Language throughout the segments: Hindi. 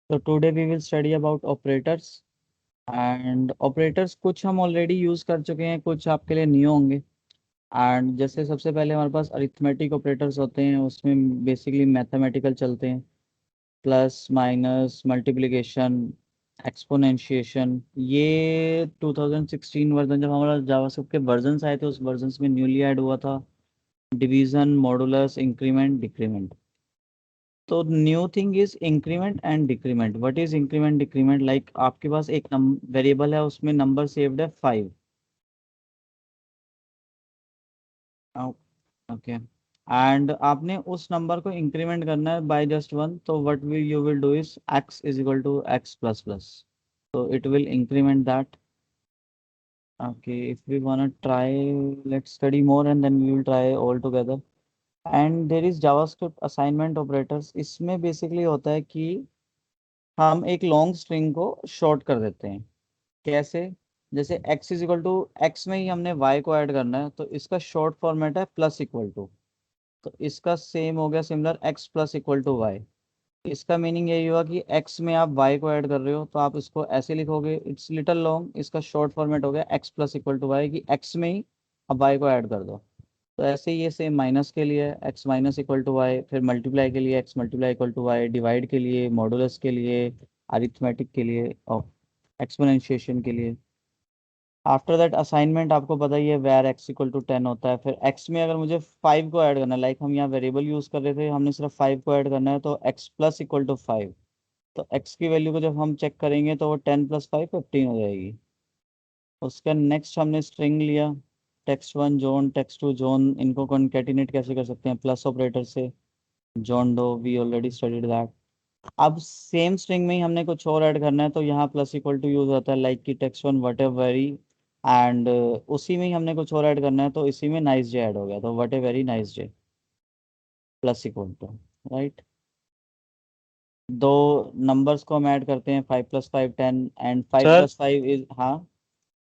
तो today we will study about operators. And operators कुछ हम ऑलरेडी यूज़ कर चुके हैं, कुछ आपके लिए न्यू होंगे। एंड जैसे सबसे पहले हमारे पास अरिथमेटिक ऑपरेटर्स होते हैं, उसमें बेसिकली मैथमेटिकल चलते हैं। Plus minus multiplication exponentiation. ये 2016 वर्जन जब हमारा जावास्क्रिप्ट के वर्जन्स आए थे, उस वर्जन्स में न्यूली ऐड हुआ था। Division, modulus, increment, decrement. तो new thing is increment and decrement. What is increment decrement? Like आपके पास एक वेरिएबल है, उसमें नंबर सेव्ड है 5। ओके। एंड आपने उस नंबर को इंक्रीमेंट करना है बाय जस्ट 1। तो what will you will do is x is equal to x plus plus. तो it will increment that. Okay, if we wanna try, let's study more and then we will try all together. And there is JavaScript assignment operators. इसमें बेसिकली होता है कि हम एक लॉन्ग स्ट्रिंग को शॉर्ट कर देते हैं। कैसे? जैसे x is equal to x में ही हमने y को ऐड करना है, तो इसका शॉर्ट फॉर्मेट है प्लस इक्वल टू। तो इसका सेम हो गया similar, x plus equal to y. इसका मीनिंग यही हुआ कि x में आप y को ऐड कर रहे हो, तो आप इसको ऐसे लिखोगे, इट्स लिटिल लॉन्ग। इसका शॉर्ट फॉर्मेट हो गया x plus equal to y, कि x में ही अब y को ऐड कर दो। तो ऐसे ही ये सेम माइनस के लिए x minus equal to y, फिर मल्टीप्लाई के लिए x multiply equal to y, divide के लिए, मॉडुलस के लिए, अरिथमेटिक के लिए और एक्सपोनेंशिएशन के लिए। आफ्टर दैट असाइनमेंट आपको पता ही है, वेर x इक्वल टू 10 होता है। फिर x में अगर मुझे 5 को ऐड करना है, लाइक हम यहाँ वेरिएबल यूज़ कर रहे थे, हमने सिर्फ 5 को ऐड करना है, तो x प्लस इक्वल टू 5। तो x की वैल्यू को जब हम चेक करेंगे तो वो 10 प्लस 5 15 हो जाएगी। उसका नेक्स्ट हमने स्ट्रिंग लिया, text one John, text two John. इनको कॉन्केटिनेट कैसे कर सकते हैं? प्लस ऑपरेटर से। John Doe, we already studied that. अब सेम स्ट्रिंग में ही हमने कुछ और ऐड करना है, तो यहाँ प्लस इक्वल टू यूज होता है, लाइक की text one what ever very. And उसी में ही हमने कुछ और ऐड करना है, तो इसी में नाइस जे ऐड हो गया, तो what a very nice J plus equal to. Right. दो नंबर्स को हम ऐड करते हैं, 5 + 5 10, एंड 5 सर + 5 इज, हाँ।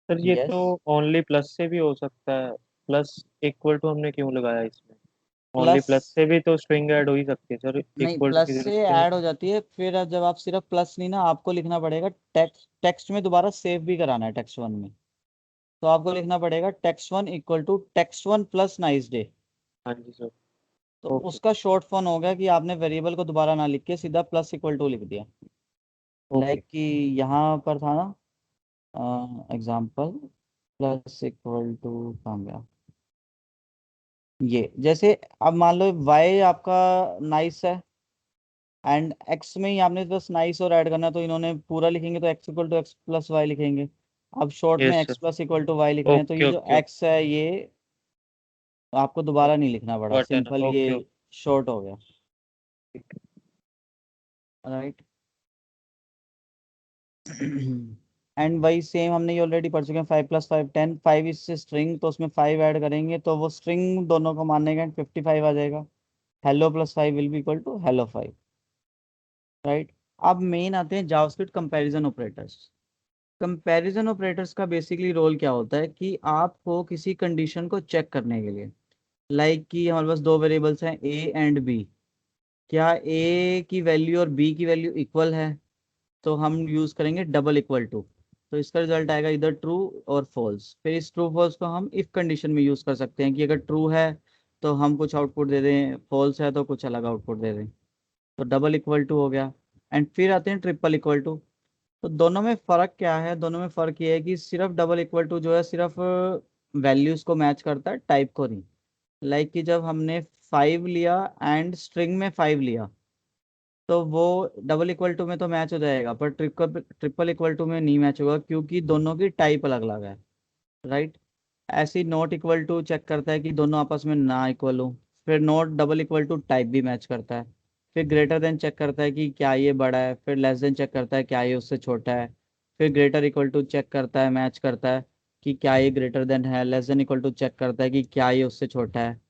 सर ये तो यस। ओनली प्लस से भी हो सकता है। प्लस इक्वल टू हमने क्यों लगाया इसमें? ओनली प्लस प्लस से भी तो स्ट्रिंग ऐड हो ही सकती है सर, नहीं, इक्वल टू प्लस की से जरूरत क्यों? ऐड हो जाती है। फिर अब जब आप सिर्फ प्लस नहीं ना, आपको लिखना पड़ेगा टेक्स्ट, टेक्स्ट में दोबारा सेव भी कराना है टेक्स्ट वन में। तो आपको लिखना पड़ेगा text one equal to text one plus nice day. हाँ जी सर। तो ओके। उसका शॉर्ट फॉर्म हो गया कि आपने वेरिएबल को दोबारा ना लिख के सीधा प्लस इक्वल टू लिख दिया। ओके। लाइक कि यहाँ पर था ना, एग्जाम्पल, प्लस इक्वल टू कहाँ गया ये? जैसे अब मान लो y आपका नाइस है, एंड x में ही आपने बस नाइस और ऐड करना है, तो इन्होंने पूरा लिखेंगे तो x equal to x plus y लिखेंगे। अब शॉर्ट में yes x sir. Plus equal to y लिख रहे हैं, तो ओके ये जो ओके x है ये आपको दोबारा नहीं लिखना पड़ा, बटन सिंपल ये ओके शॉर्ट हो गया। ओके। राइट। एंड वही सेम हमने ये ऑलरेडी पढ़ चुके हैं, 5 + 5 10। 5 इससे स्ट्रिंग, तो उसमें 5 ऐड करेंगे, तो वो स्ट्रिंग दोनों को मानने का 55 आ जाएगा। Hello plus 5 will be equal to hello 5। Right. अब मेन आते हैं JavaScript comparison operators. Comparison operators का बेसिकली रोल क्या होता है कि आपको किसी कंडीशन को चेक करने के लिए, लाइक कि हमारे पास दो वेरिएबल्स हैं ए एंड बी। क्या ए की वैल्यू और बी की वैल्यू इक्वल है? तो हम यूज करेंगे डबल इक्वल टू। तो इसका रिजल्ट आएगा इधर ट्रू और फॉल्स। फिर इस ट्रू फॉल्स को हम इफ कंडीशन में यूज कर सकते हैं, कि अगर ट्रू है तो हम कुछ आउटपुट दे दें, फॉल्स है तो कुछ अलग आउटपुट दे दें। तो डबल इक्वल टू हो गया। एंड फिर आते हैं ट्रिपल इक्वल टू। तो दोनों में फ़र्क क्या है? दोनों में फ़र्क ये है कि सिर्फ डबल इक्वल टू जो है, सिर्फ वैल्यूज़ को मैच करता है, टाइप को नहीं। लाइक कि जब हमने 5 लिया एंड स्ट्रिंग में 5 लिया, तो वो डबल इक्वल टू में तो मैच हो जाएगा, पर ट्रिपल ट्रिपल इक्वल टू में नहीं मैच होगा, क्योंकि दोनों की टाइप अलग अलग है। राइट। ऐसे ही नॉट इक्वल टू चेक करता है कि दोनों आपस में ना इक्वल हो। फिर not double equal to type भी मैच करता है। फिर ग्रेटर देन चेक करता है कि क्या ये बड़ा है। फिर लेस देन चेक करता है क्या ये उससे छोटा है। फिर ग्रेटर इक्वल टू चेक करता है, मैच करता है कि क्या ये ग्रेटर देन है। Less than equal to check करता है कि क्या ये उससे छोटा है।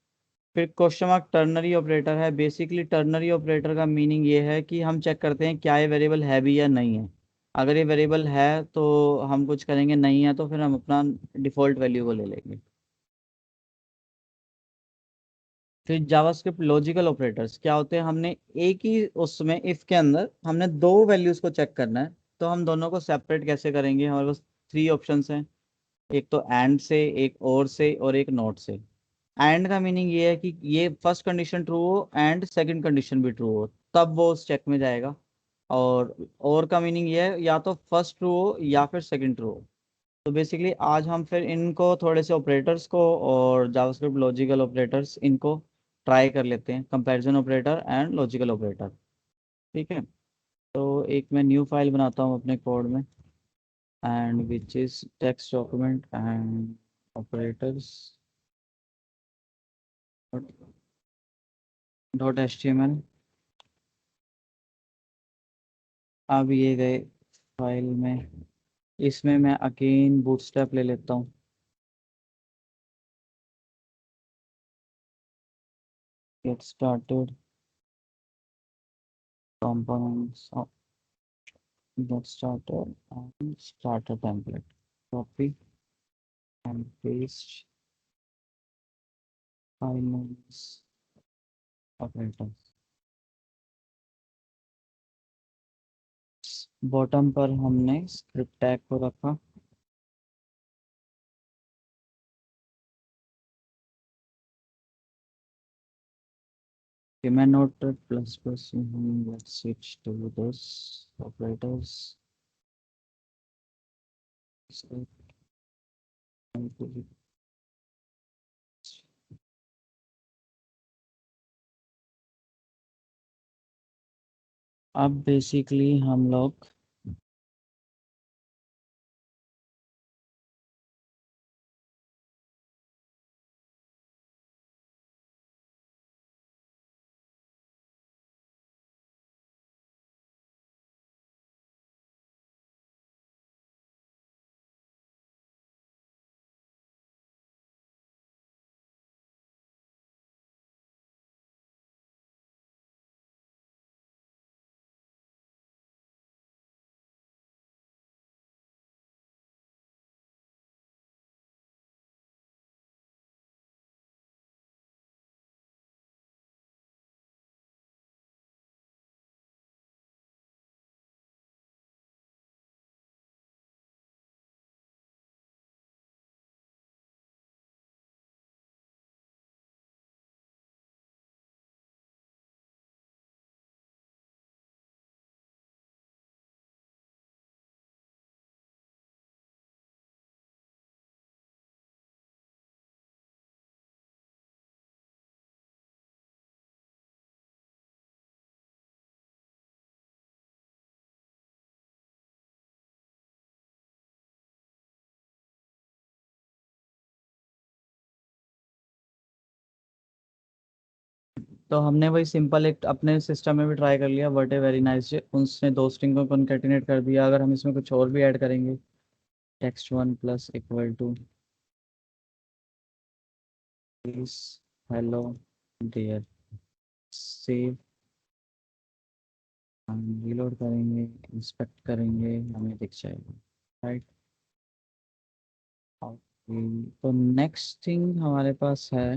फिर क्वेश्चन मार्क टर्नरी ऑपरेटर है। बेसिकली टर्नरी ऑपरेटर का मीनिंग ये है कि हम चेक करते हैं क्या ये वेरिएबल है भी या नहीं है। अगर ये वेरिएबल है तो हम कुछ करेंगे, नहीं है तो फिर हम अपना डिफॉल्ट वैल्यू को ले लेंगे। फिर जावास्क्रिप्ट लॉजिकल ऑपरेटर्स क्या होते हैं, हमने एक ही उसमें इफ के अंदर हमने दो वैल्यूज को चेक करना है, तो हम दोनों को सेपरेट कैसे करेंगे, हमारे पास थ्री ऑप्शंस हैं, एक तो एंड से, एक और से, और एक नॉट से। एंड का मीनिंग ये है कि ये फर्स्ट कंडीशन ट्रू हो एंड सेकंड कंडीशन भी ट्रू हो, तब वो उस चेक में जाएगा। और का मीनिंग ये है या तो फर्स्ट ट्रू हो या फिर सेकंड ट्रू हो। तो बेसिकली आज हम फिर इनको थोड़े से ऑपरेटर्स को और जावास्क्रिप्ट लॉजिकल ऑपरेटर्स इनको ट्राई कर लेते हैं, comparison operator and logical operator. ठीक है, तो एक मैं न्यू फाइल बनाता हूँ अपने कोड में, and which is text document and operators dot H T M L. अब ये गए फाइल में, इसमें मैं अगेन बूटस्ट्रैप ले लेता हूँ। Get started components of get started and starter template, copy and paste finance operators। Bottom पर हमने स्क्रिप्ट टैग को रखा। कि मैं note plus plus, let's switch to this operators। अब बेसिकली हम लोग तो हमने वही सिंपल एक अपने सिस्टम में भी ट्राई कर लिया, वर्ट ए वेरी नाइस, उसने दो स्ट्रिंग को कॉन्केटिनेट कर दिया। अगर हम इसमें कुछ और भी ऐड करेंगे, text one plus equal to इस हेलो डियर, सेव, हम रीलोड करेंगे, इंस्पेक्ट करेंगे, हमें दिख जाएगा। Right, okay. तो नेक्स्ट थिंग हमारे पास है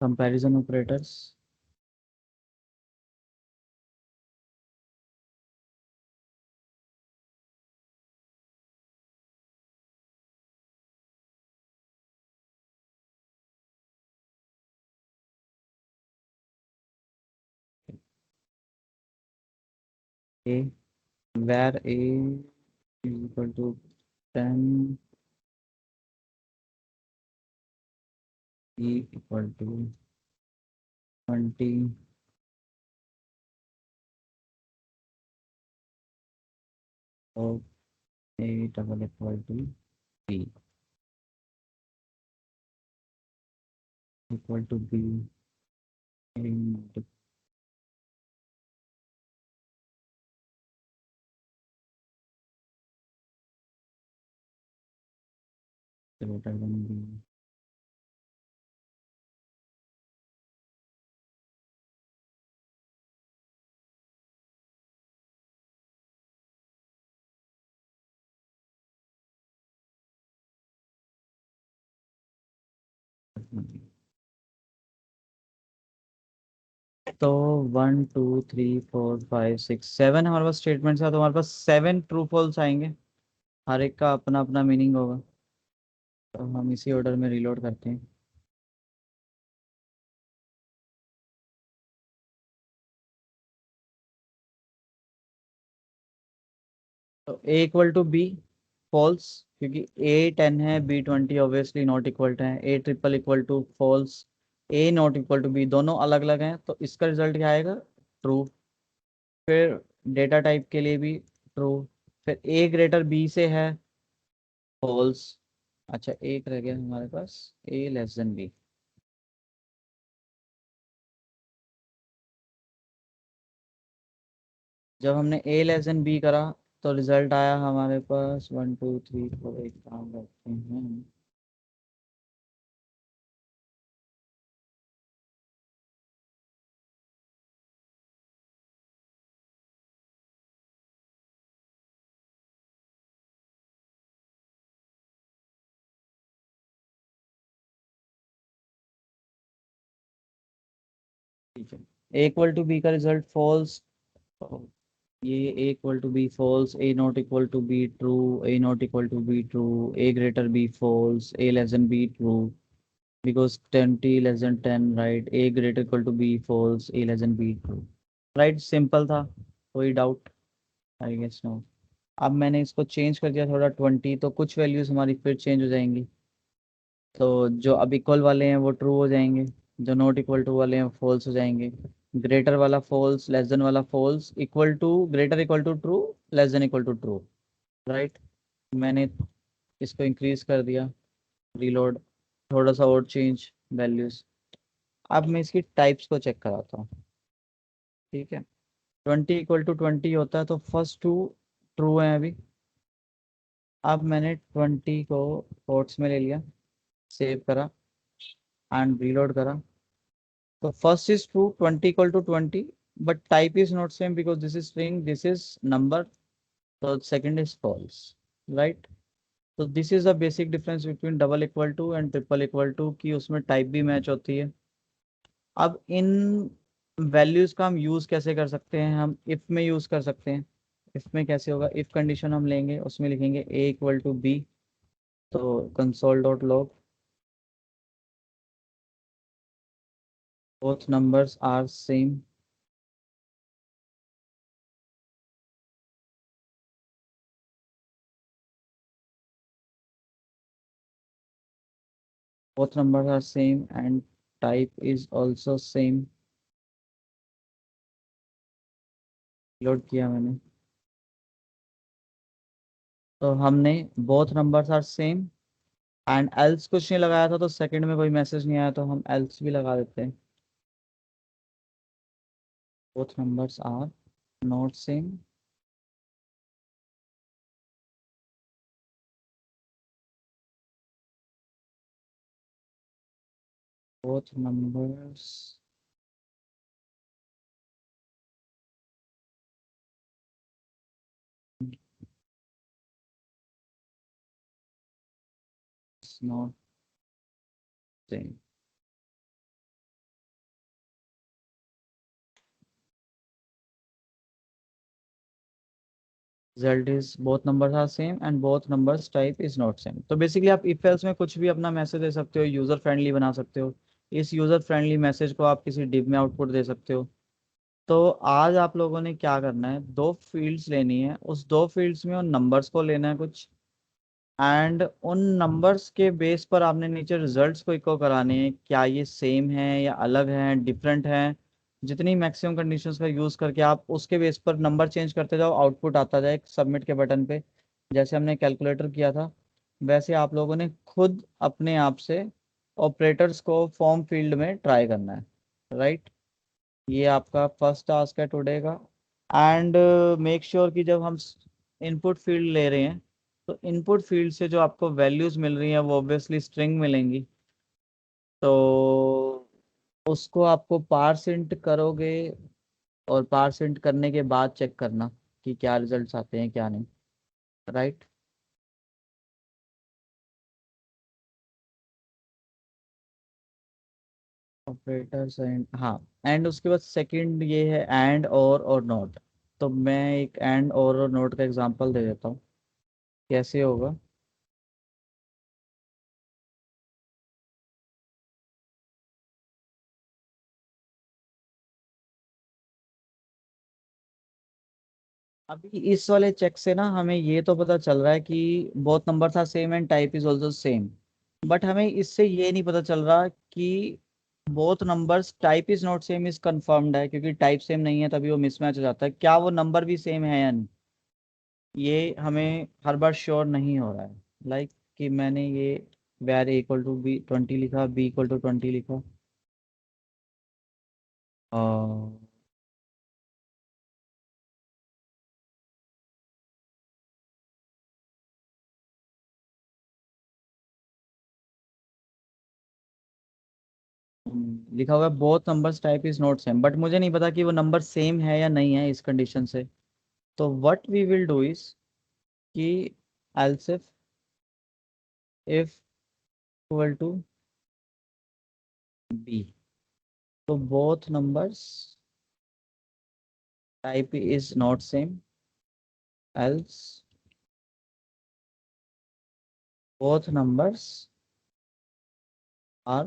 comparison operators. A where a is equal to 10, e equal to 20, और a double equal to b equal to b into greater than b। तो 1 2 3 4 5 6 7 हमारे पास स्टेटमेंट्स है, तो हमारे पास 7 ट्रू फॉल्स आएंगे। हर एक का अपना अपना मीनिंग होगा, तो हम इसी ऑर्डर में रीलोड करते हैं। तो A equal to B false, क्योंकि ए 10 है, B 20 obviously not equal to है। A triple equal to false, A not equal to B, दोनों अलग अलग हैं, तो इसका रिजल्ट क्या आएगा? ट्रू। फिर डेटा टाइप के लिए भी ट्रू। फिर ए ग्रेटर बी से है, फॉल्स। अच्छा, एक रह गया हमारे पास, ए लेस देन बी। जब हमने ए लेस देन बी करा, तो रिजल्ट आया हमारे पास 1 2 3 4। एक काम करते हैं, ठीक है। ए इक्वल टू बी का रिजल्ट फॉल्स, ये A equal to B false, A not equal to B true, A not equal to B true, A greater B false, A less than B true, because 20 less than 10, right. A greater equal to B false, A less than B true, right. Simple था, कोई डाउट? I guess no. अब मैंने इसको चेंज कर दिया थोड़ा 20, तो कुछ वैल्यूज हमारी फिर चेंज हो जाएंगी। तो जो अब इक्वल वाले हैं वो ट्रू हो जाएंगे, जो नॉट इक्वल टू वाले हैं फॉल्स हो जाएंगे। ग्रेटर वाला फॉल्स, लेस देन वाला false, equal to greater equal to true, less than equal to true, right. मैंने इसको इंक्रीज कर दिया, रीलोड, थोड़ा सा और चेंज वैल्यूज। अब मैं इसकी टाइप्स को चेक कराता हूँ, ठीक है। 20 = 20 होता है, तो फर्स्ट टू ट्रू है अभी। अब मैंने 20 को कोट्स में ले लिया, सेव करा एंड रीलोड करा। तो first is true, 20 = 20, but type is not same because this is string, this is number. तो सेकंड इज फॉल्स, राइट। तो this is the basic difference between double equal to and triple equal to, कि उसमें टाइप भी मैच होती है। अब इन वैल्यूज का हम यूज कैसे कर सकते हैं? हम इफ में यूज कर सकते हैं। इफ में कैसे होगा? इफ कंडीशन हम लेंगे, उसमें लिखेंगे ए इक्वल टू बी, तो console dot log both numbers are same, both numbers are same and type is also same। Load किया मैंने, तो हमने both numbers are same and else कुछ नहीं लगाया था, तो सेकंड में कोई मैसेज नहीं आया, तो हम एल्स भी लगा देते हैं। both numbers are not same, both numbers is not same। Result is both numbers are same and both numbers type is not same. तो बेसिकली आप इफ एल्स में कुछ भी अपना मैसेज दे सकते हो, यूजर फ्रेंडली बना सकते हो। इस यूजर फ्रेंडली मैसेज को आप किसी डिव में आउटपुट दे सकते हो। तो आज आप लोगों ने क्या करना है, दो फील्ड्स लेनी है, उस दो फील्ड्स में उन नंबर्स को लेना है कुछ, एंड उन नंबर्स के बेस पर आपने नीचे रिजल्ट्स को इको कराने हैं, क्या ये सेम है या अलग है, डिफरेंट है। जितनी मैक्सिमम कंडीशंस का यूज करके आप उसके बेस पर नंबर चेंज करते जाओ, आउटपुट आता जाए सबमिट के बटन पे। जैसे हमने कैलकुलेटर किया था, वैसे आप लोगों ने खुद अपने आप से ऑपरेटर्स को फॉर्म फील्ड में ट्राई करना है, राइट। ये आपका फर्स्ट टास्क है टुडे का। एंड मेक श्योर कि जब हम इनपुट फील्ड ले रहे हैं, तो इनपुट फील्ड से जो आपको वैल्यूज मिल रही हैं वो ऑब्वियसली स्ट्रिंग मिलेंगी। तो उसको आपको पार्सेंट करोगे, और पार्सेंट करने के बाद चेक करना कि क्या रिजल्ट्स आते हैं क्या नहीं, राइट। ऑपरेटर्स एंड, हाँ, एंड उसके बाद सेकंड ये है एंड और नॉट। तो मैं एक एंड और नॉट का एग्जांपल दे देता हूँ, कैसे होगा। अभी इस वाले चेक से ना हमें ये तो पता चल रहा है कि both numbers are same and type is also same, but हमें इससे ये नहीं पता चल रहा कि both numbers type is not same is confirmed है, क्योंकि टाइप सेम नहीं है तभी वो मिसमैच हो जाता है। क्या वो नंबर भी सेम है या नहीं, ये हमें हर बार श्योर नहीं हो रहा है। लाइक कि मैंने ये वैर इक्वल टू बी 20 लिखा, बी इक्वल टू 20 लिखा, और लिखा हुआ है both numbers type is not same, but मुझे नहीं पता कि वो नंबर सेम है या नहीं है इस कंडीशन से। तो what we will do is कि else if equal to B, तो both numbers type is not same, else both numbers are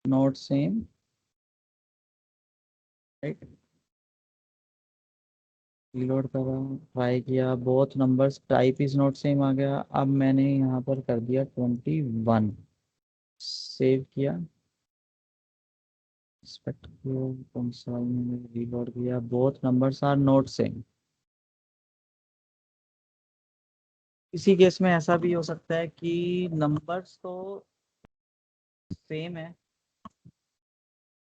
not same, right? Reload करा, ट्राई किया, both numbers type is not same आ गया। अब मैंने यहाँ पर कर दिया 21, सेव किया, एक्सपेक्ट किया, कंसोल में रीलोड किया, both numbers are not same. इसी केस में ऐसा भी हो सकता है कि नंबर्स तो सेम है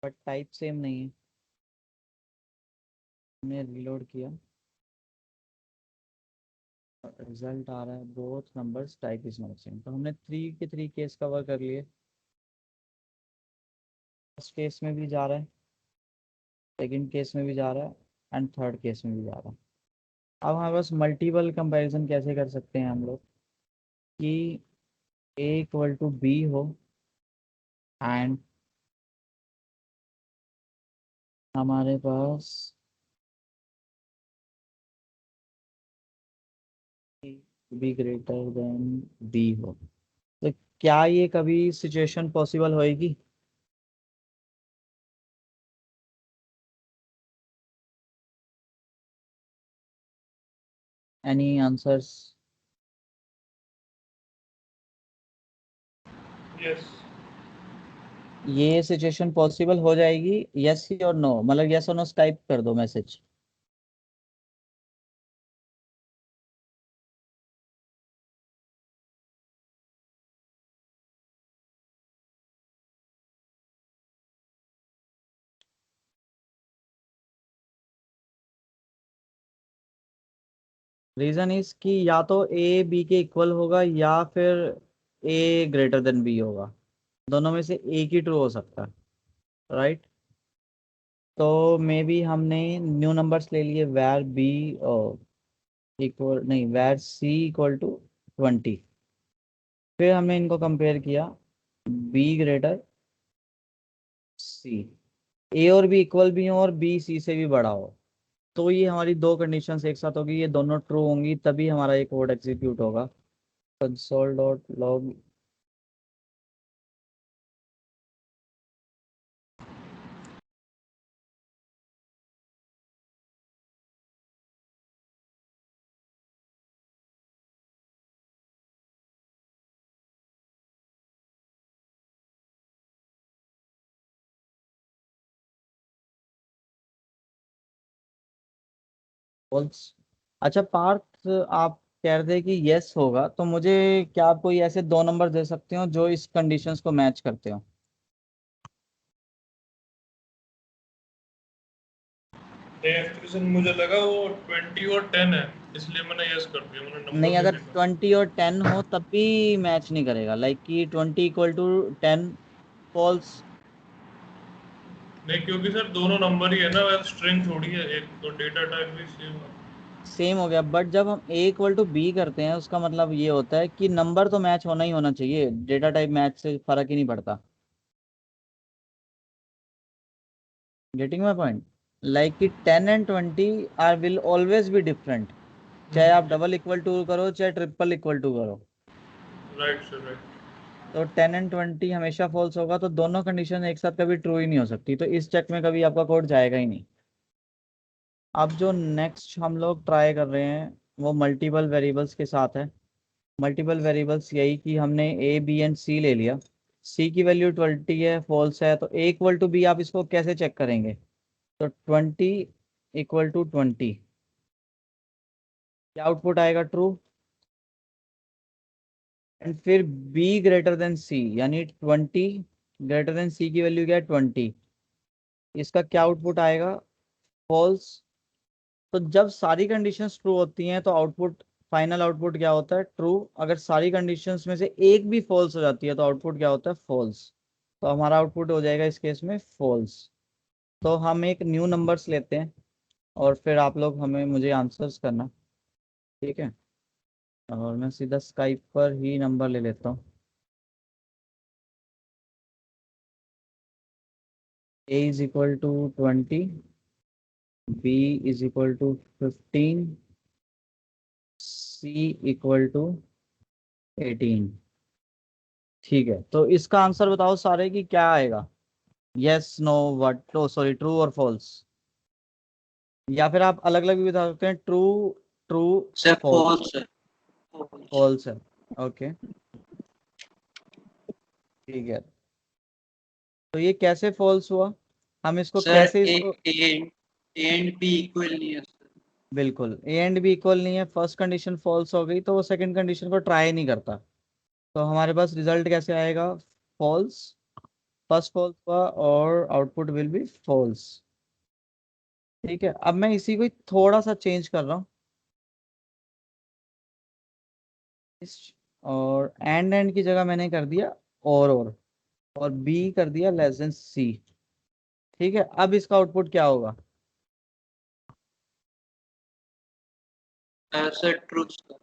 बट टाइप सेम नहीं है। हमने रीलोड किया, रिजल्ट आ रहा है both numbers type is not same. तो हमने थ्री केस कवर कर लिए। फर्स्ट केस में भी जा रहा है, सेकंड केस में भी जा रहा है, एंड थर्ड केस में भी जा रहा है। अब हमारे पास मल्टीपल कंपैरिजन कैसे कर सकते हैं हम लोग कि ए इक्वल टू बी हो एंड हमारे पास बी ग्रेटर देन बी हो। तो क्या ये कभी सिचुएशन पॉसिबल होएगी? Any answers? यस। ये सिचुएशन पॉसिबल हो जाएगी, यस और नो, मतलब यस और नो टाइप कर दो मैसेज। रीजन इज कि या तो ए बी के इक्वल होगा या फिर ए ग्रेटर देन बी होगा, दोनों में से एक ही ट्रू हो सकता है, राइट? तो मे बी हमने न्यू नंबर्स ले लिए, वैर बी इक्वल नहीं, वैर सी इक्वल टू 20। फिर हमने इनको कंपेयर किया, बी ग्रेटर सी, ए और बी इक्वल भी हो और बी सी से भी बड़ा हो। तो ये हमारी दो कंडीशंस एक साथ होगी, ये दोनों ट्रू होंगी तभी हमारा ये कोड एग्जीक्यूट होगा। Console dot log. अच्छा पार्थ, आप कह रहे थे कि यस होगा, तो मुझे क्या आप कोई ऐसे दो नंबर दे सकते हो जो इस कंडीशंस को मैच करते हो? एक्सप्रेशन मुझे लगा वो 20 और 10 है, इसलिए मैंने यस कर दिया, मैंने नहीं, नंबर नहीं अगर देखा। 20 और 10 हो तब भी मैच नहीं करेगा, लाइक कि 20 इक्वल टू 10 फॉल्स। नहीं, क्योंकि सर दोनों नंबर ही है ना, वैसे स्ट्रिंग थोड़ी है, एक तो डेटा टाइप भी सेम है। सेम हो गया, बट जब हम ए इक्वल टू बी करते हैं उसका मतलब ये होता है कि नंबर तो मैच होना ही होना चाहिए, डेटा टाइप मैच से फर्क ही नहीं पड़ता। गेटिंग माई पॉइंट, लाइक कि 10 and 20 are will always be different, चाहे आप डबल इक्वल टू करो चाहे ट्रिपल इक्वल टू करो। Right sir, right. तो 10 and 20 हमेशा फॉल्स होगा, तो दोनों कंडीशन एक साथ कभी ट्रू ही नहीं हो सकती, तो इस चेक में कभी आपका कोड जाएगा ही नहीं। अब जो नेक्स्ट हम लोग ट्राई कर रहे हैं वो मल्टीपल वेरिएबल्स के साथ है। मल्टीपल वेरिएबल्स यही कि हमने ए बी एंड सी ले लिया, सी की वैल्यू 20 है, फॉल्स है, तो ए इक्वल टू बी आप इसको कैसे चेक करेंगे? तो 20 = 20, क्या आउटपुट आएगा? ट्रू। एंड फिर बी ग्रेटर देन सी, यानी 20 सी की वैल्यू क्या है? 20, इसका क्या आउटपुट आएगा? फॉल्स। तो जब सारी कंडीशंस ट्रू होती हैं तो आउटपुट, फाइनल आउटपुट क्या होता है? ट्रू। अगर सारी कंडीशंस में से एक भी फॉल्स हो जाती है तो आउटपुट क्या होता है? फॉल्स। तो हमारा आउटपुट हो जाएगा इस केस में फॉल्स। तो हम एक न्यू नंबर्स लेते हैं और फिर आप लोग हमें मुझे आंसर्स करना, ठीक है? और मैं सीधा स्काइप पर ही नंबर ले लेता हूँ। A = 20, B = 15, C = 18। ठीक है, तो इसका आंसर बताओ सारे कि क्या आएगा? Yes, no, what, no sorry, true और फॉल्स, या फिर आप अलग अलग भी बता सकते हैं। True, true, sir false. False है, फॉल्स। फॉल्स है, ओके, ठीक है। तो ये कैसे फॉल्स हुआ? हम इसको सर कैसे ए इसको, ए एंड बी इक्वल नहीं है सर। बिल्कुल ए एंड बी इक्वल नहीं है, फर्स्ट कंडीशन फॉल्स हो गई तो वो सेकंड कंडीशन को ट्राई नहीं करता, तो हमारे पास रिजल्ट कैसे आएगा? फॉल्स। फर्स्ट फॉल्स हुआ और आउटपुट विल बी फॉल्स। ठीक है, अब मैं इसी को थोड़ा सा चेंज कर रहा हूँ, और एंड की जगह मैंने कर दिया और बी कर दिया लेस देन सी। ठीक है, अब इसका आउटपुट क्या होगा? Sir true sir.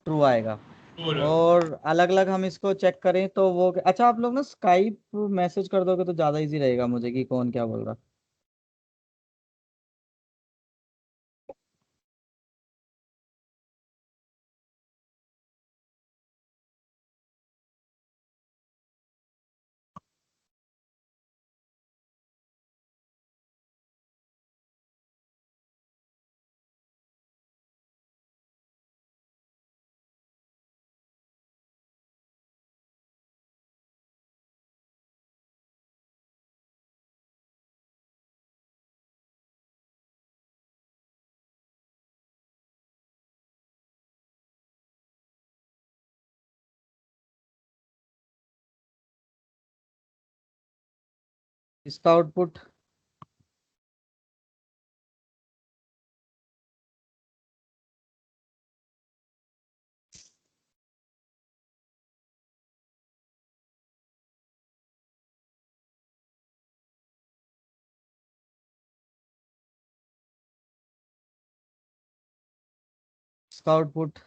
ट्रू आएगा। हो जाएगा। और अलग अलग हम इसको चेक करें तो वो, अच्छा आप लोग ना स्काइप मैसेज कर दोगे तो ज़्यादा इजी रहेगा मुझे कि कौन क्या बोल रहा। इसका आउटपुट इसका आउटपुट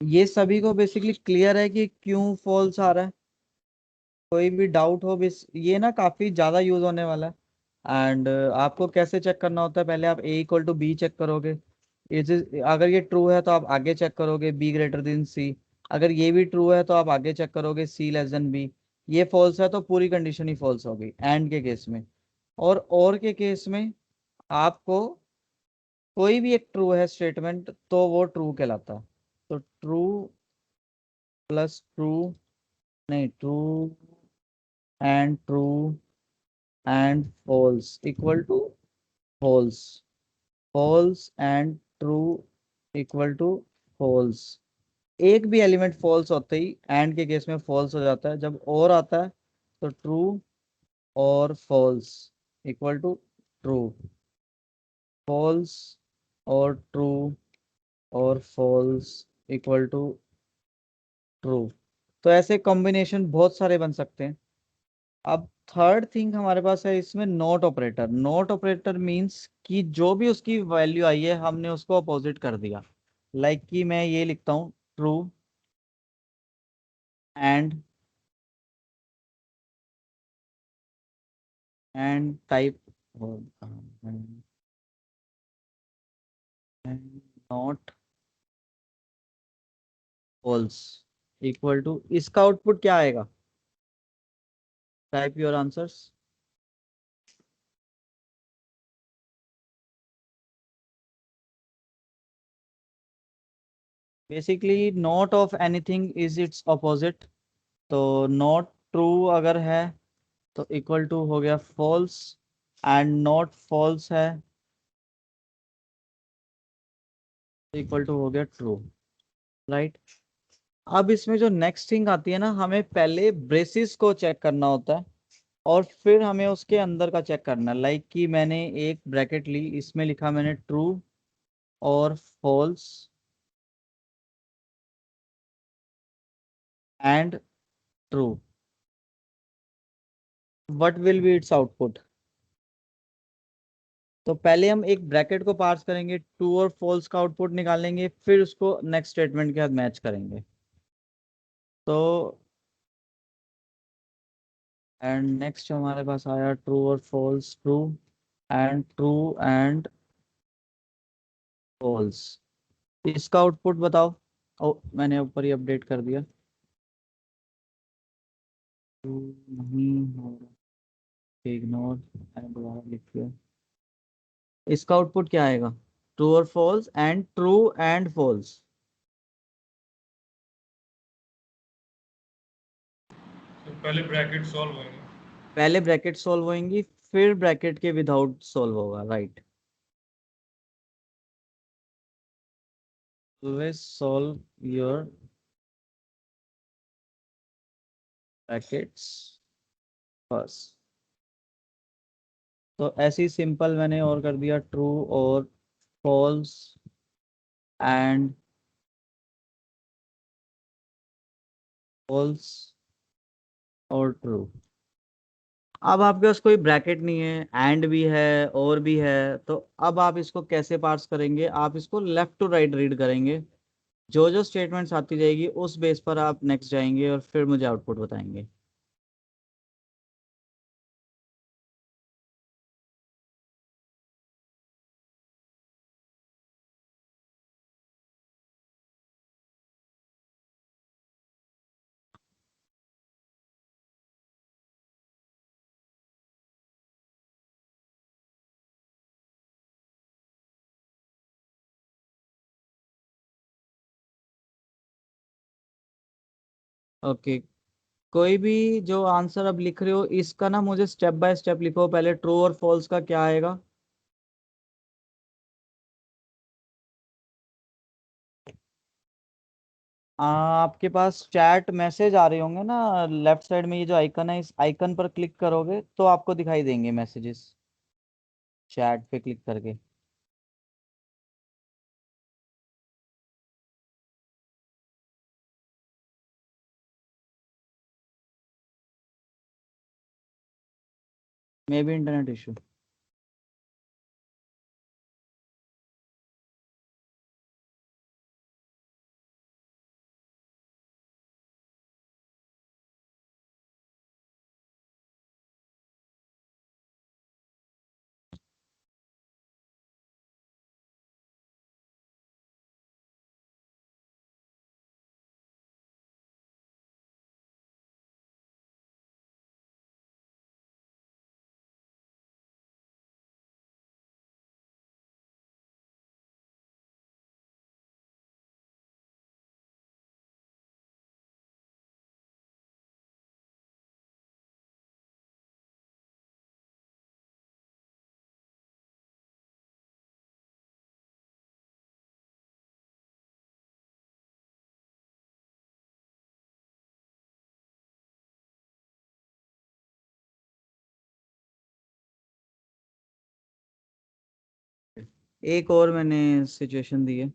ये सभी को बेसिकली क्लियर है कि क्यों फॉल्स आ रहा है? कोई भी डाउट हो बस, ये ना काफी ज्यादा यूज होने वाला है। एंड आपको कैसे चेक करना होता है, पहले आप ए इक्वल टू बी चेक करोगे। अगर ये ट्रू है तो आप आगे चेक करोगे बी ग्रेटर देन सी। अगर ये भी ट्रू है तो आप आगे चेक करोगे सी लेस देन बी। ये फॉल्स है तो पूरी कंडीशन ही फॉल्स होगी एंड के केस में। और के केस में आपको कोई भी एक ट्रू है स्टेटमेंट तो वो ट्रू कहलाता है। तो ट्रू प्लस ट्रू, नहीं true and true and false equal to false. False and true equal to false. एक भी एलिमेंट फॉल्स होते ही एंड के केस में फॉल्स हो जाता है। जब और आता है तो ट्रू और false equal to true. False और ट्रू और फॉल्स इक्वल टू ट्रू। तो ऐसे कॉम्बिनेशन बहुत सारे बन सकते हैं। अब थर्ड थिंग हमारे पास है इसमें not operator. Not operator means कि जो भी उसकी वैल्यू आई है हमने उसको अपोजिट कर दिया। लाइक कि मैं ये लिखता हूँ true and type not false equal to, इसका आउटपुट क्या आएगा? Type your answers. Basically not of anything is its opposite. तो नॉट ट्रू अगर है तो इक्वल टू हो गया फॉल्स, एंड नॉट फॉल्स है तो इक्वल टू हो गया ट्रू। राइट। अब इसमें जो नेक्स्ट थिंग आती है ना, हमें पहले ब्रेसिस को चेक करना होता है और फिर हमें उसके अंदर का चेक करना है। लाइक कि मैंने एक ब्रैकेट ली, इसमें लिखा मैंने ट्रू और false and true. What will be its output? तो पहले हम एक ब्रैकेट को पार्स करेंगे, ट्रू और फॉल्स का आउटपुट निकालेंगे, फिर उसको नेक्स्ट स्टेटमेंट के साथ मैच करेंगे। तो एंड नेक्स्ट हमारे पास आया ट्रू और फॉल्स, ट्रू एंड फॉल्स। इसका आउटपुट बताओ। ओ, मैंने ऊपर ही अपडेट कर दिया। ट्रू नहीं हो रहा, इग्नोर, मैंने दोबारा लिख दिया। इसका आउटपुट क्या आएगा? ट्रू और false and true and false. तो पहले ब्रैकेट सॉल्व होंगे। पहले ब्रैकेट सॉल्व होंगी, फिर ब्रैकेट के विदाउट सॉल्व होगा। Right. Always solve your brackets first. तो ऐसे ही सिंपल मैंने और कर दिया, ट्रू और फॉल्स एंड फॉल्स और ट्रू। अब आपके पास कोई ब्रैकेट नहीं है, एंड भी है और भी है, तो अब आप इसको कैसे पार्स करेंगे? आप इसको लेफ्ट टू राइट रीड करेंगे। जो जो स्टेटमेंट्स आती जाएगी उस बेस पर आप नेक्स्ट जाएंगे और फिर मुझे आउटपुट बताएंगे। ओके। कोई भी जो आंसर अब लिख रहे हो इसका ना मुझे स्टेप बाय स्टेप लिखो। पहले ट्रू और फॉल्स का क्या आएगा? आपके पास चैट मैसेज आ रहे होंगे ना, लेफ्ट साइड में ये जो आइकन है, इस आइकन पर क्लिक करोगे तो आपको दिखाई देंगे मैसेजेस, चैट पे क्लिक करके। May be internet issue. एक और मैंने सिचुएशन दी है।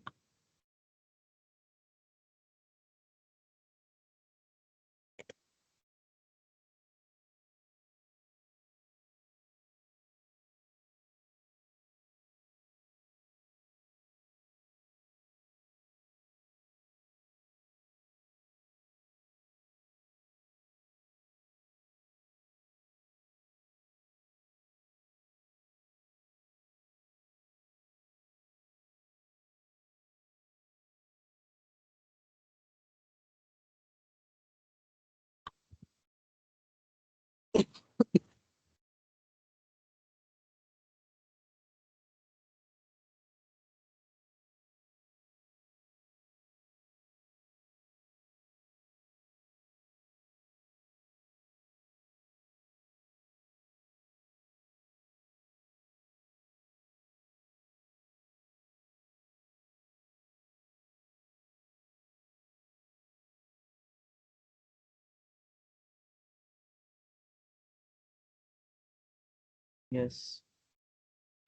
यस।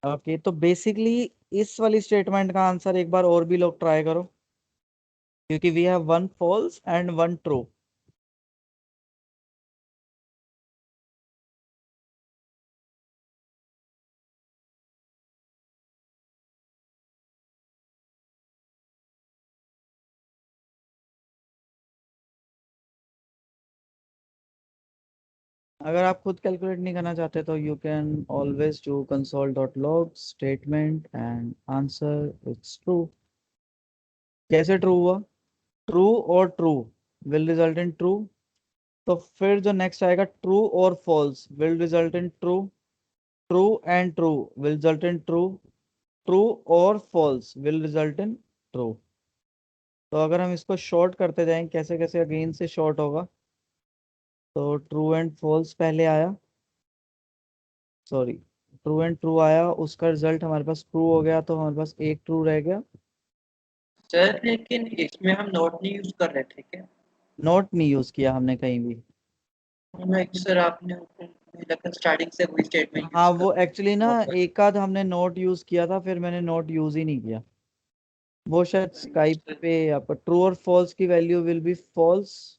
ओके, तो बेसिकली इस वाली स्टेटमेंट का आंसर एक बार और भी लोग ट्राई करो, क्योंकि we have one false and one true. अगर आप खुद कैलकुलेट नहीं करना चाहते तो you can always do console dot log statement and answer it's true. कैसे ट्रू हुआ? ट्रू और true will result in true. तो फिर जो नेक्स्ट आएगा ट्रू और false will result in true. True and true will result in true. True और false will result in true. तो अगर हम इसको शॉर्ट करते जाएं, कैसे कैसे अगेन से शॉर्ट होगा, तो ट्रू एंड फॉल्स पहले आया, सॉरी, ट्रू एंड ट्रू आया, उसका रिजल्ट हमारे पास ट्रू हो गया, तो हमारे पास एक ट्रू रह गया। सर लेकिन इसमें हम नोट नहीं यूज कर रहे थे क्या? नोट नहीं यूज किया हमने कहीं भी। सर आपने मुझे लगता है स्टार्टिंग से वही स्टेटमेंट हाँ, यूज वो कर एक्चुअली ना नोट कर। एक आध हमने नोट यूज किया था, फिर मैंने नोट यूज ही नहीं किया। वो शायद स्काइप पे यहाँ पर ट्रू और फॉल्स की value will be false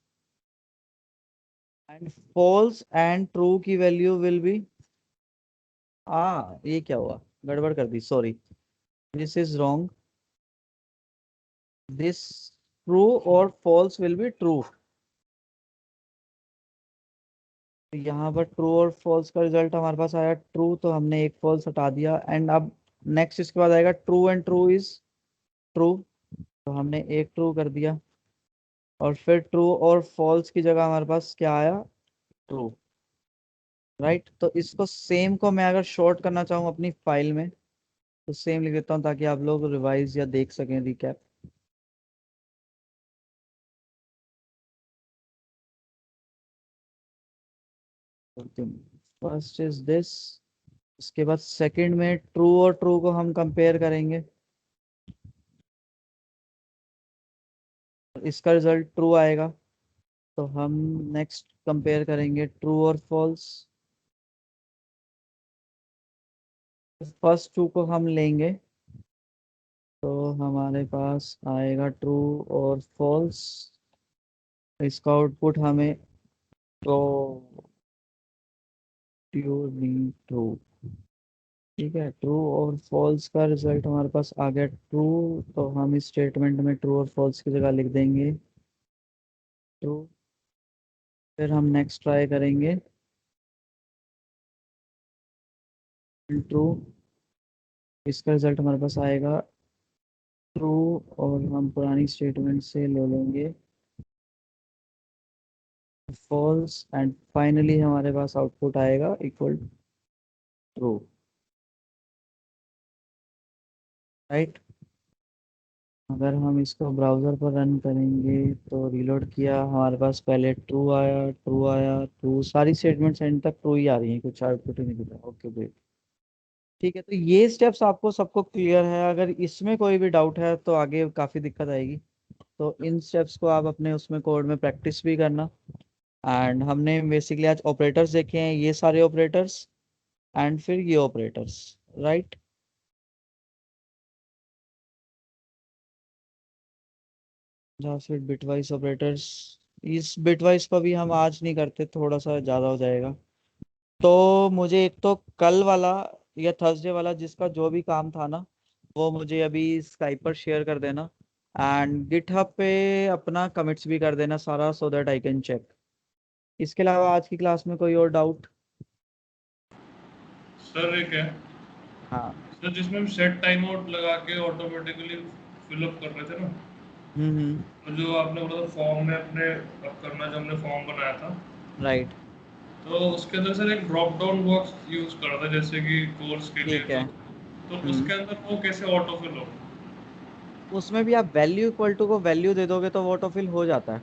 and false and true की वैल्यू विल बी, ये क्या हुआ, गड़बड़ कर दी, sorry, this is wrong, this true और फॉल्स विल बी ट्रू। तो यहाँ पर ट्रू और फॉल्स का रिजल्ट हमारे पास आया ट्रू, तो हमने एक फॉल्स हटा दिया, एंड अब नेक्स्ट इसके बाद आएगा true and true is true, तो हमने एक ट्रू कर दिया, और फिर ट्रू और फॉल्स की जगह हमारे पास क्या आया, ट्रू। राइट, तो इसको सेम को मैं अगर शॉर्ट करना चाहूँ अपनी फाइल में, तो सेम लिख देता हूँ ताकि आप लोग रिवाइज या देख सकें रिकैप। फर्स्ट इज दिस, इसके बाद सेकंड में ट्रू और ट्रू को हम कंपेयर करेंगे, इसका रिजल्ट ट्रू आएगा, तो हम नेक्स्ट कंपेयर करेंगे ट्रू और फॉल्स। फर्स्ट टू को हम लेंगे, तो हमारे पास आएगा ट्रू और फॉल्स, इसका आउटपुट हमें ट्रू, ठीक है, ट्रू और फॉल्स का रिजल्ट हमारे पास आ गया ट्रू, तो हम इस स्टेटमेंट में ट्रू और फॉल्स की जगह लिख देंगे ट्रू। फिर हम नेक्स्ट ट्राई करेंगे ट्रू, इसका रिजल्ट हमारे पास आएगा ट्रू, और हम पुरानी स्टेटमेंट से ले लेंगे फॉल्स, एंड फाइनली हमारे पास आउटपुट आएगा इक्वल ट्रू। राइट, अगर हम इसको ब्राउज़र पर रन करेंगे, तो रीलोड किया, हमारे पास पहले ट्रू आया, ट्रू आया, ट्रू, सारी स्टेटमेंट्स एंड तक ट्रू ही आ रही हैं, कुछ आउटपुट ही नहीं दिख रहा। ओके ग्रेट, ठीक है, तो ये स्टेप्स आपको सबको क्लियर है? अगर इसमें कोई भी डाउट है तो आगे काफ़ी दिक्कत आएगी, तो इन स्टेप्स को आप अपने उसमें कोड में प्रैक्टिस भी करना। एंड हमने बेसिकली आज ऑपरेटर्स देखे हैं, ये सारे ऑपरेटर्स, एंड फिर ये ऑपरेटर्स, राइट। या फिर बिटवाइज ऑपरेटर्स, इस बिटवाइज पर भी हम आज नहीं करते, थोड़ा सा ज़्यादा हो जाएगा। तो मुझे एक तो कल वाला या थर्सडे वाला जिसका जो भी काम था ना, वो मुझे अभी स्काइप पर शेयर कर देना, एंड गिटहब पे अपना कमिट्स भी कर देना सारा, so that I can check. इसके अलावा आज की क्लास में कोई और डाउट? सर एक है हाँ। सर, जिसमें हम सेट टाइम आउट लगा के ऑटोमेटिकली फिलअप कर रहे थे ना, हम्म। तो जो आपने बोला फॉर्म में अपने अब करना, जो हमने फॉर्म बनाया था, राइट। तो उसके अंदर सर एक ड्रॉप डाउन बॉक्स यूज करा था, जैसे कि कोर्स के लिए, ठीक है। तो हम्म। उसके अंदर वो कैसे ऑटो फिल हो? उसमें भी आप वैल्यू इक्वल टू को वैल्यू दे दोगे तो वो ऑटोफिल हो जाता है।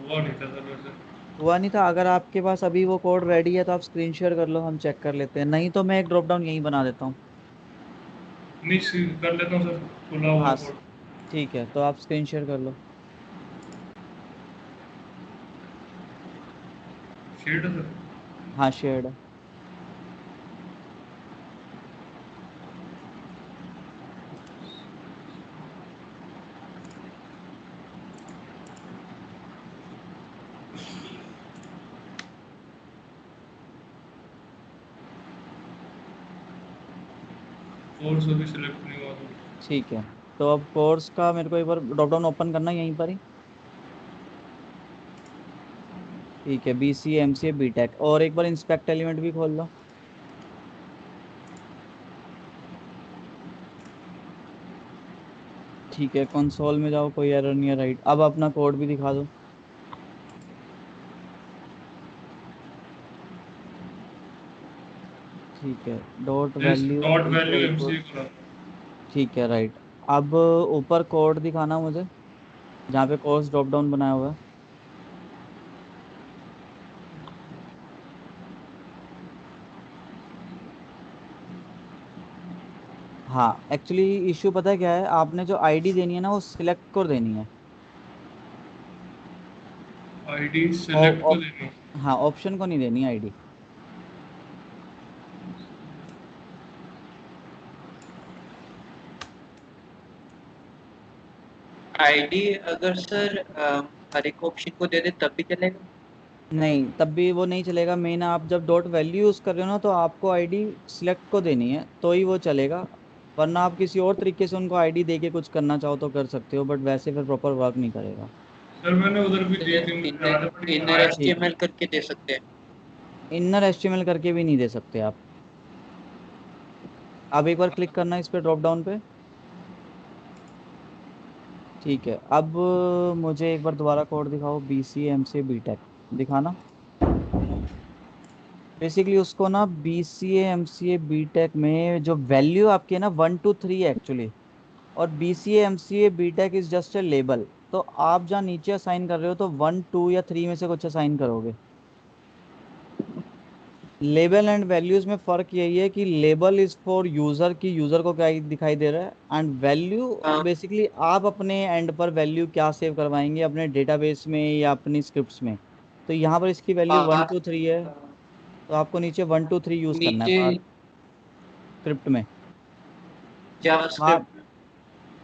हुआ नहीं था सर वैसे। हुआ नहीं था? अगर आपके पास अभी वो कोड रेडी है तो आप स्क्रीन शेयर कर लो, हम चेक कर लेते हैं, नहीं तो मैं एक ड्रॉप डाउन यहीं बना देता हूँ। नहीं कर लेता हूँ सर, खुला हुआ हाँ कोड। ठीक है, तो आप स्क्रीन शेयर कर लो। शेड है सर। हाँ शेयर्ड है। कोर्स अभी सिलेक्ट नहीं हुआ था। ठीक है, तो अब कोर्स का मेरे को एक बार ड्रॉप डाउन ओपन करना है यहीं पर ही। ठीक है, BCA MCA BTech, और एक बार इंस्पेक्ट एलिमेंट भी खोल लो। ठीक है, कंसोल में जाओ, कोई एरर नहीं है, राइट। अब अपना कोड भी दिखा दो। ठीक है, dot this value dot value equal to, MC करा। ठीक है राइट। अब ऊपर कोड दिखाना मुझे, जहाँ पे कोर्स ड्रॉप डाउन बनाया हुआ है। हाँ, एक्चुअली इश्यू पता है क्या है, आपने जो आईडी देनी है ना वो सिलेक्ट को देनी है। आईडी ओ, सिलेक्ट को ऑप, देनी। हाँ, ऑप्शन को नहीं देनी आईडी। आईडी अगर सर हर एक ऑप्शन को दे दे तब भी चलेगा? नहीं, तब भी वो नहीं चलेगा। मेन आप जब डॉट वैल्यू यूज कर रहे हो ना, तो आपको आईडी सिलेक्ट को देनी है तो ही वो चलेगा, वरना आप किसी और तरीके से उनको आईडी दे के कुछ करना चाहो तो कर सकते हो, बट वैसे फिर प्रॉपर वर्क नहीं करेगा। सर मैंने उधर भी दी थी, मुझे याद है, बट ये इनर आया। ठीक है, एचटीएमएल करके दे सकते हैं। इनर एचटीएमएल करके भी नहीं दे सकते आप। अब एक बार क्लिक करना है इस पे, ड्रॉप डाउन पे। ठीक है, अब मुझे एक बार दोबारा कोड दिखाओ, BCA MCA BTech दिखाना। बेसिकली उसको ना BCA MCA BTech में जो वैल्यू आपकी है ना 1 2 3 एक्चुअली, और BCA MCA BTech is just a label. तो आप जहाँ नीचे असाइन कर रहे हो तो 1 2 या 3 में से कुछ असाइन करोगे। लेबल एंड वैल्यूज में फर्क यही है कि लेबल इज फॉर यूजर, की यूजर को क्या दिखाई दे रहा है, एंड वैल्यू हाँ बेसिकली आप अपने एंड पर वैल्यू क्या सेव करवाएंगे अपने डेटाबेस में या अपनी स्क्रिप्ट्स में। तो यहाँ पर इसकी वैल्यू वन बाहर टू थ्री है, तो आपको नीचे 1 2 3 यूज करना है नीचे बाहर स्क्रिप्ट में। वहाँ, जावास्क्रिप्ट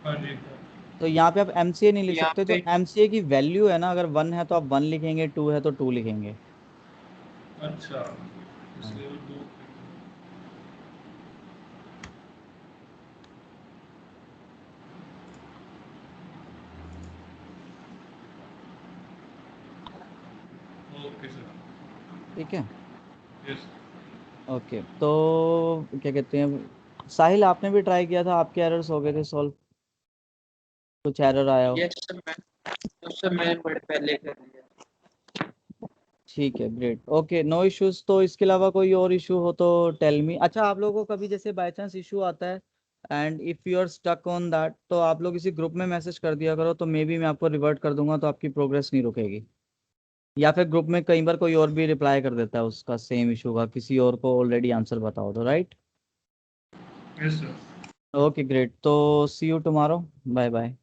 हाँ जी। तो यहाँ पे आप MCA नहीं लिख यहाँ सकते, जो पे। MCA की वैल्यू है ना, अगर 1 है तो आप 1 लिखेंगे, 2 है तो 2 लिखेंगे। अच्छा, हाँ। इसलिए वो दो। Okay sir. ठीक है। यस। ओके, तो क्या कहते हैं, साहिल आपने भी ट्राई किया था, आपके एरर्स हो गए थे सॉल्व, कुछ एरर आया हो? यस सर, मैं उस समय मैंने बड़े पहले कर लिया। ठीक है, ग्रेट, ओके, नो इश्यूज। तो इसके अलावा कोई और इशू हो तो टेल मी। अच्छा, आप लोगों को कभी जैसे बाय चांस इशू आता है and if you are stuck on that, तो आप लोग इसी ग्रुप में मैसेज कर दिया करो, तो मे बी मैं आपको रिवर्ट कर दूंगा, तो आपकी प्रोग्रेस नहीं रुकेगी। या फिर ग्रुप में कई बार कोई और भी रिप्लाई कर देता है उसका सेम इशू का, किसी और को ऑलरेडी आंसर बताओ तो, right. Yes sir. Okay great, तो सी यू टुमारो, बाय बाय।